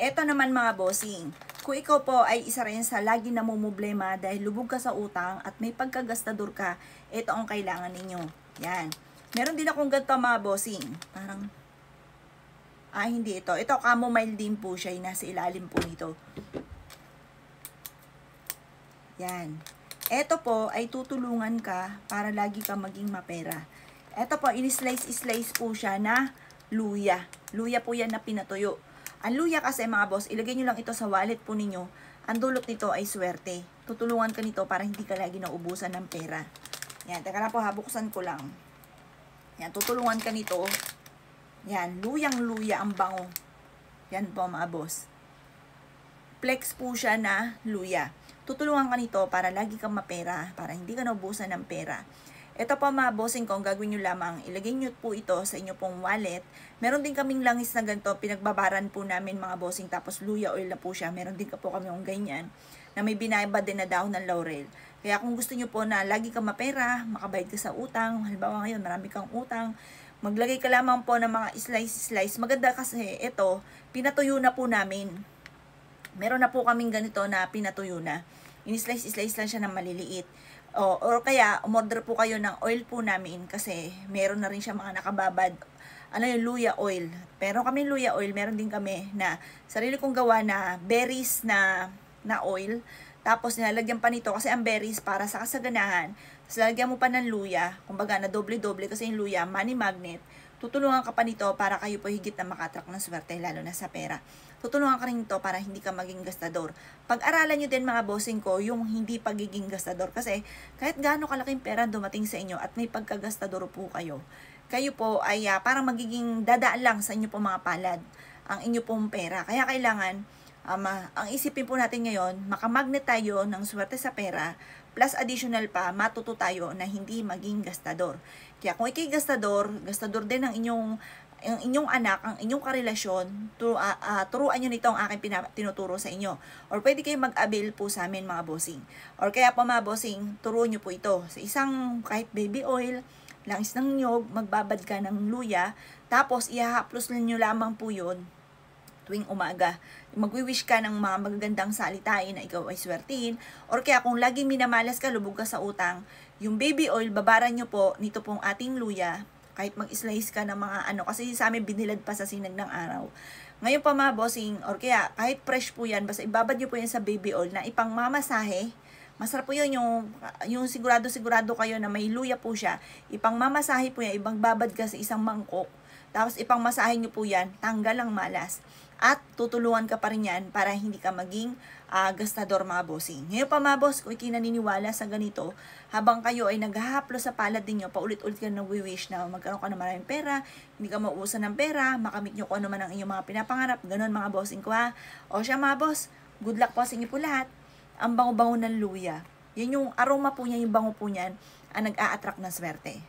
Eto naman mga bossing, kung ikaw po ay isa rin sa lagi namumblema dahil lubog ka sa utang at may pagkagastador ka, ito ang kailangan ninyo. Yan. Meron din akong ganito mga bossing. Parang, hindi ito. Ito chamomile din po siya, nasa ilalim po nito. Yan. Ito po ay tutulungan ka para lagi ka maging mapera. Ito po, in-slice po siya na luya. Luya po yan na pinatuyo. Ang luya kasi mga boss, ilagay nyo lang ito sa wallet po ninyo. Ang dulot nito ay swerte. Tutulungan ka nito para hindi ka lagi naubusan ng pera. Yan, teka lang po, buksan ko lang. Yan, tutulungan ka nito. Yan, luyang-luya ang bango. Yan po mga boss. Flex po siya na luya. Tutulungan ka nito para lagi kang mapera, para hindi ka naubusan ng pera. Ito po mga bossing ko, gagawin nyo lamang, ilagay nyo po ito sa inyo pong wallet. Meron din kaming langis na ganito, pinagbabaran po namin mga bossing, tapos luya oil na po siya. Meron din po kami yung ganyan, na may binayabad din na dahon ng laurel. Kaya kung gusto nyo po na lagi kang mapera, makabayad ka sa utang, halimbawa ngayon marami kang utang, maglagay ka lamang po ng mga slice. Maganda kasi ito, pinatuyo na po namin. Meron na po kaming ganito na pinatuyo na. In-slice lang siya ng maliliit. Or kaya, umorder po kayo ng oil po namin kasi meron na rin siya mga nakababad. Ano yung luya oil. Pero kami luya oil, meron din kami na sarili kong gawa na berries na oil. Tapos nilalagyan pa nito kasi ang berries para sa kasaganahan. Tapos lalagyan mo pa ng luya. Kumbaga na doble-doble kasi yung luya, money magnet. Tutulungan ka pa nito para kayo po higit na makatrak ng swerte, lalo na sa pera. Tutulungan ka rin ito para hindi ka maging gastador. Pag-aralan nyo din mga bossing ko, yung hindi pagiging gastador. Kasi kahit gaano kalaking pera dumating sa inyo at may pagkagastador po kayo, kayo po ay parang magiging dadaan lang sa inyo po mga palad ang inyo pong pera. Kaya kailangan, ang isipin po natin ngayon, makamagnet tayo ng swerte sa pera, plus additional pa, matuto tayo na hindi maging gastador. Kaya kung ikay gastador din ang inyong anak, ang inyong karelasyon, turuan nyo nito ang aking tinuturo sa inyo. Or pwede kayo mag-avail po sa amin mga bossing. Or kaya po mga bossing, turuan nyo po ito. Sa isang kahit baby oil, langis ng nyog, magbabad ka ng luya, tapos ihahaplos nyo lamang po yun tuwing umaga. Magwi-wish ka ng mga magagandang salitain na ikaw ay swertihin. Or kaya kung laging minamalas ka, lubog ka sa utang, yung baby oil, babaran nyo po nito pong ating luya, kahit mag-slice ka ng mga kasi sa amin binilad pa sa sinag ng araw. Ngayon pa mga bossing, or kaya kahit fresh po yan, basta ibabad nyo po yan sa baby oil na ipang mamasahe. Masarap po yun yung sigurado kayo na may luya po siya. Ipang mamasahe po yan, ibang babad ka sa isang mangkok. Tapos ipang masahe nyo po yan, tanggal ang malas. At tutulungan ka pa rin yan para hindi ka maging gastador mga bossing. Ngayon pa mga boss, kung ikinaniniwala sa ganito, habang kayo ay naghahaplo sa palad ninyo, paulit-ulit ka nag-wish na magkaroon ka ng maraming pera, hindi ka mauusan ng pera, makamit nyo kung ano man ang inyong mga pinapangarap, ganun mga bossing ko ha. O siya mga boss, good luck po sa inyo po lahat. Ang bango-bango ng luya. Yan yung aroma po niya, yung bango po niyan, ang nag-a-attract ng swerte.